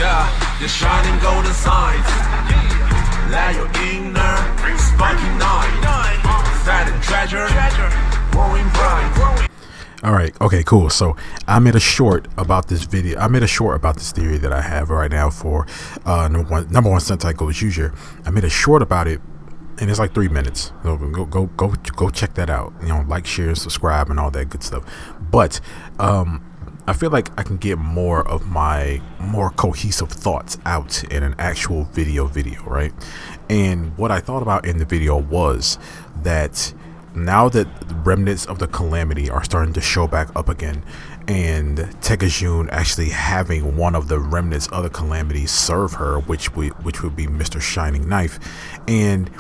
Yeah, the shining golden signs. Let your inner sparking night. Fat treasure, growing bright. All right. Okay, cool. So I made a short about this video. I made a short about this theory that I have right now for number one Sentai Gozyuger. I made a short about it, and it's like 3 minutes. So go check that out. You know, like, share, subscribe, and all that good stuff. But I feel like I can get more of my more cohesive thoughts out in an actual video, right? And what I thought about in the video was that now that the remnants of the calamity are starting to show back up again, and Tega actually having one of the remnants of the calamity serve her, which would be Mr. Shining Knife. And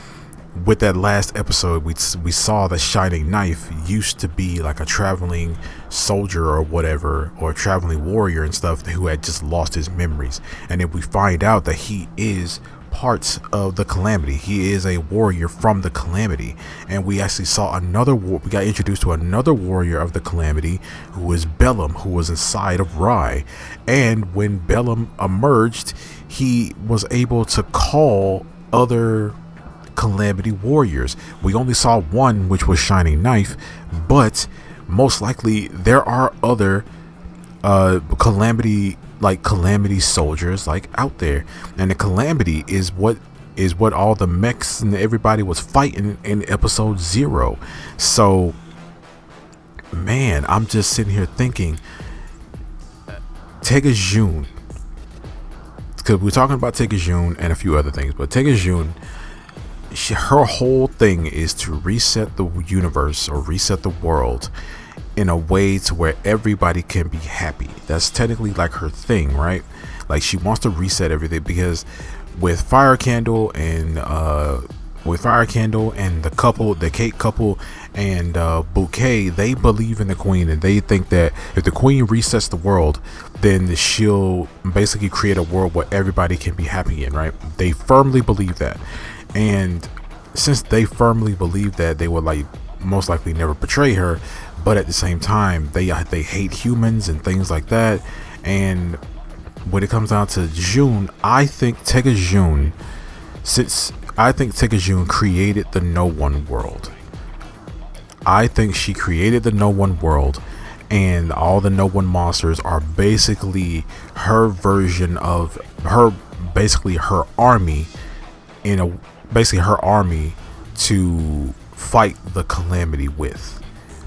with that last episode, we saw that Shining Knife used to be like a traveling soldier or whatever, or a traveling warrior and stuff, who had just lost his memories. And then we find out that he is parts of the calamity. He is a warrior from the calamity, and we actually saw we got introduced to another warrior of the calamity, who was Bellum, who was inside of Rai. And when Bellum emerged, he was able to call other calamity warriors. We only saw one, which was Shining Knife, but most likely there are other calamity soldiers like out there. And the calamity is what all the mechs and everybody was fighting in episode 0. So man, I'm just sitting here thinking, Tega, because we're talking about Tega and a few other things, but Tega, her whole thing is to reset the universe or reset the world in a way to where everybody can be happy. That's technically like her thing, right? Like, she wants to reset everything, because with Fire Candle and the Cake couple and Bouquet, they believe in the Queen, and they think that if the Queen resets the world, then she'll basically create a world where everybody can be happy in, right? They firmly believe that. And since they firmly believe that, they would most likely never betray her, but at the same time they hate humans and things like that. And when it comes down to June, I think Tega created the No.1 world. I think she created the No.1 world, and all the No.1 monsters are basically her version of her, basically her army, her army to fight the calamity with.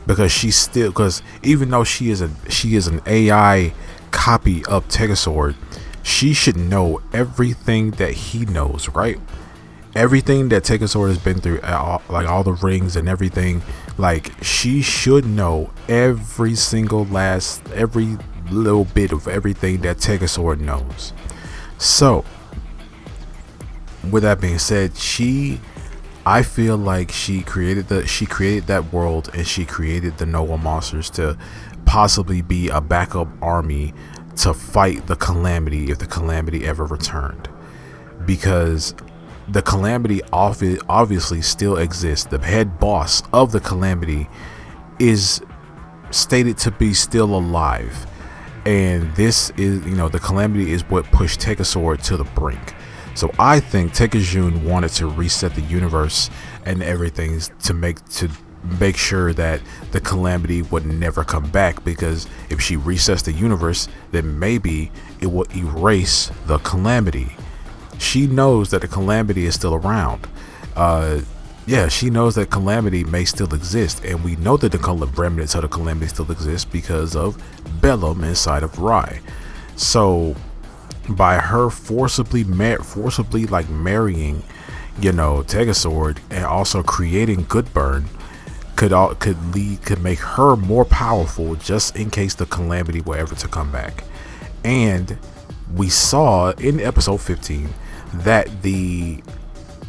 Because even though she is an AI copy of Tegasword, she should know everything that he knows, right? Everything that Tegasword has been through, like all the rings and everything, like, she should know every little bit of everything that Tegasword knows. So with that being said, I feel like she created that world, and she created the No.1 monsters to possibly be a backup army to fight the calamity if the calamity ever returned. Because the calamity obviously still exists. The head boss of the calamity is stated to be still alive, and this is, the calamity is what pushed Tegasword to the brink. So I think Tega wanted to reset the universe and everything to make sure that the calamity would never come back, because if she resets the universe, then maybe it will erase the calamity. She knows that the calamity is still around. She knows that calamity may still exist, and we know that the remnants of the calamity still exist because of Bellum inside of Rai. So by her forcibly marrying, Tegasword, and also creating Goodburn, could make her more powerful, just in case the calamity were ever to come back. And we saw in episode 15 that the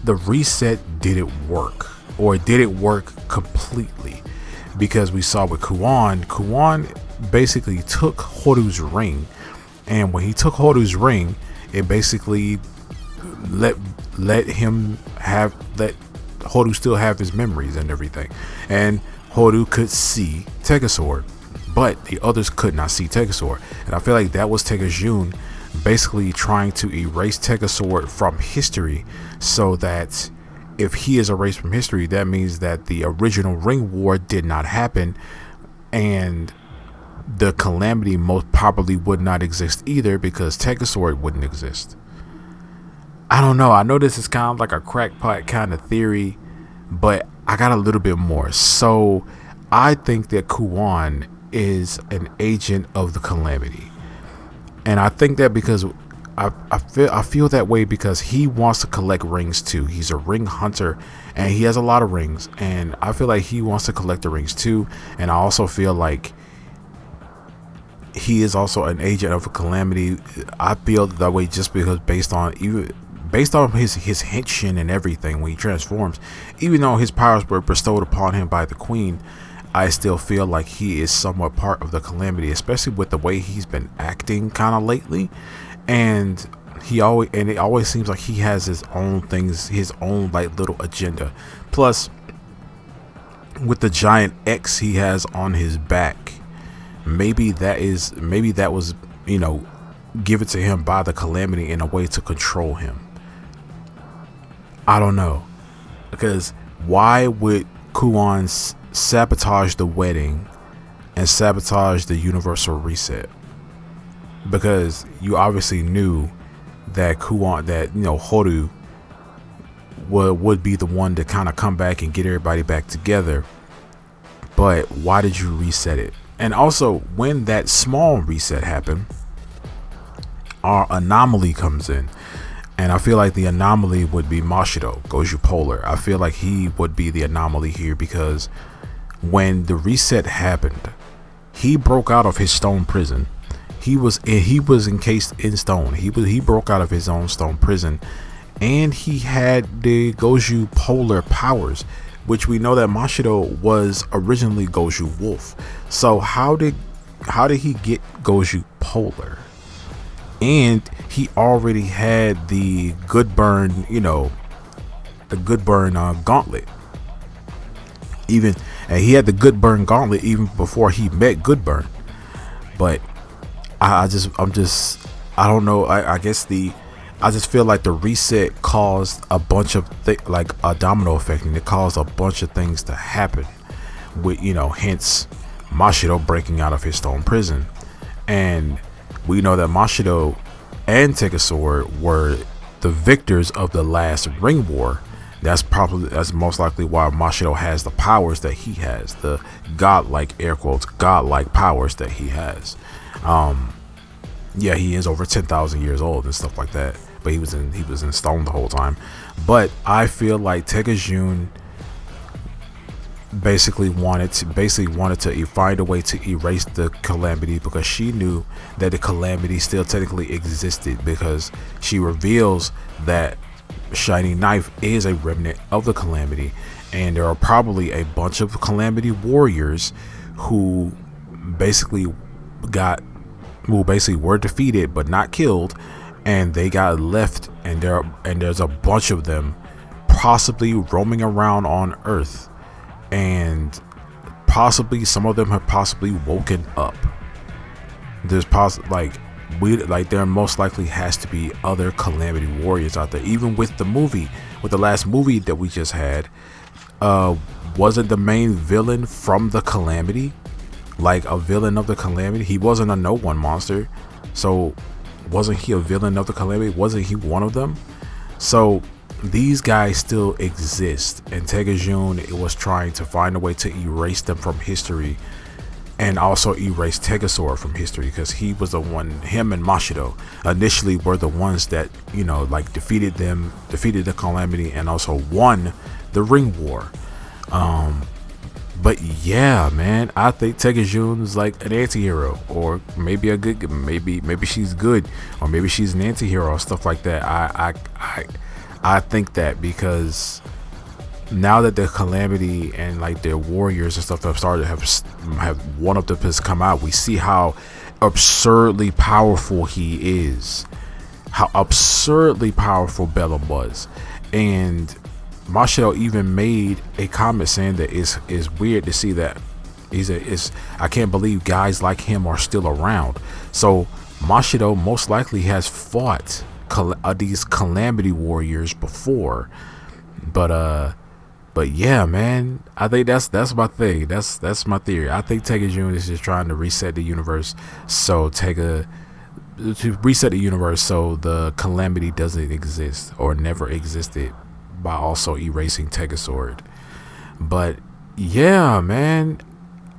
reset didn't work, or it didn't work completely, because we saw with Kuan basically took Horu's ring. And when he took Horu's ring, it basically let Horu still have his memories and everything. And Horu could see Tegasword, but the others could not see Tegasword. And I feel like that was Tega basically trying to erase Tega Sword from history, so that if he is erased from history, that means that the original Ring War did not happen, and the calamity most probably would not exist either, because Tega Sword wouldn't exist. I don't know. I know this is kind of like a crackpot kind of theory, but I got a little bit more. So I think that Kuon is an agent of the calamity, and I think that because I feel that way because he wants to collect rings too. He's a ring hunter, and he has a lot of rings, and I feel like he wants to collect the rings too. And I also feel like he is also an agent of a calamity. I feel that way just because based on his henshin and everything when he transforms, even though his powers were bestowed upon him by the queen, I still feel like he is somewhat part of the calamity, especially with the way he's been acting kind of lately. And it always seems like he has his own things, his own like little agenda. Plus, with the giant X he has on his back, maybe that was, you know, given to him by the calamity in a way to control him. I don't know, because why would Kuon sabotage the wedding and sabotage the universal reset? Because you obviously knew that Horu would be the one to kind of come back and get everybody back together. But why did you reset it? And also, when that small reset happened, our anomaly comes in. And I feel like the anomaly would be Mashido, Goju Polar. I feel like he would be the anomaly here because when the reset happened, he broke out of his stone prison. He was encased in stone. He broke out of his own stone prison, and he had the Goju Polar powers, which we know that Mashido was originally Goju Wolf. So how did he get Goju Polar? And he already had the Good Burn, gauntlet. And he had the Good Burn gauntlet even before he met Good Burn. But I don't know. I just feel like the reset caused a bunch of like a domino effect, and it caused a bunch of things to happen. With hence Mashido breaking out of his stone prison, and we know that Mashido and Tega Sword were the victors of the last Ring War. That's most likely why Mashido has the powers that he has, the godlike, air quotes, godlike powers that he has. He is over 10,000 years old and stuff like that, but he was in stone the whole time. But I feel like Tegajun basically wanted to find a way to erase the calamity, because she knew that the calamity still technically existed, because she reveals that Shining Knife is a remnant of the calamity, and there are probably a bunch of calamity warriors who basically were defeated but not killed, and they got left, and there's a bunch of them possibly roaming around on Earth, and possibly some of them have possibly woken up. There most likely has to be other calamity warriors out there. Even with the last movie that we just had, wasn't the main villain from the calamity, like a villain of the calamity? He wasn't a No.1 monster, so wasn't he a villain of the calamity? Wasn't he one of them? So these guys still exist, and Tegajun was trying to find a way to erase them from history, and also erase Tega Sword from history, because he was the one, him and Mashido initially were the ones that defeated the calamity and also won the Ring War. But yeah, man, I think Tegajun is like an anti-hero, or maybe maybe she's good, or maybe she's an anti-hero or stuff like that. I think that because now that the calamity and like their warriors and stuff have started have one of them has come out, we see how absurdly powerful he is, how absurdly powerful Bellum was. And Mashido even made a comment saying that it's weird to see that I can't believe guys like him are still around. So Mashido most likely has fought these calamity warriors before, but yeah, man, I think that's my thing. That's my theory. I think Tega Jun is just trying to reset the universe, so the calamity doesn't exist or never existed, by also erasing Tega Sword. But yeah, man,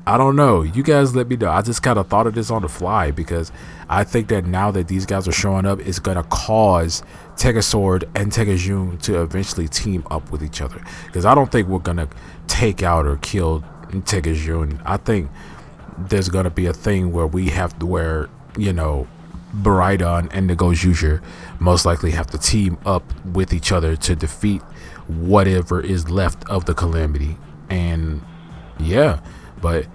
I don't know. You guys let me know. I just kind of thought of this on the fly because I think that now that these guys are showing up, it's going to cause Tega Sword and Tega Jun to eventually team up with each other. Because I don't think we're going to take out or kill Tega Jun. I think there's going to be a thing where Baridon and the Gozyuger most likely have to team up with each other to defeat whatever is left of the calamity. And yeah, but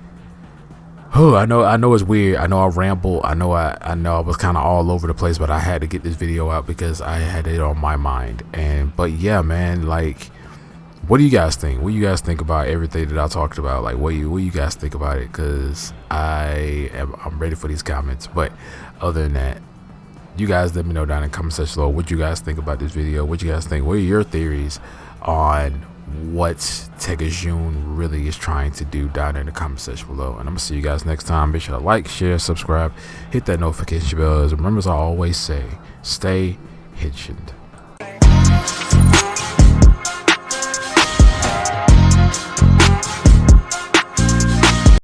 I know it's weird. I know I ramble. I know I was kind of all over the place, but I had to get this video out because I had it on my mind. But yeah, man, like, what do you guys think? What do you guys think about everything that I talked about? Like, what do you guys think about it? Because I'm ready for these comments. But other than that, you guys let me know down in the comment section below what you guys think about this video. What you guys think? What are your theories on what Tega Jun really is trying to do down in the comment section below? And I'm gonna see you guys next time. Make sure to like, share, subscribe, hit that notification bell. Remember, as I always say, stay hitchened.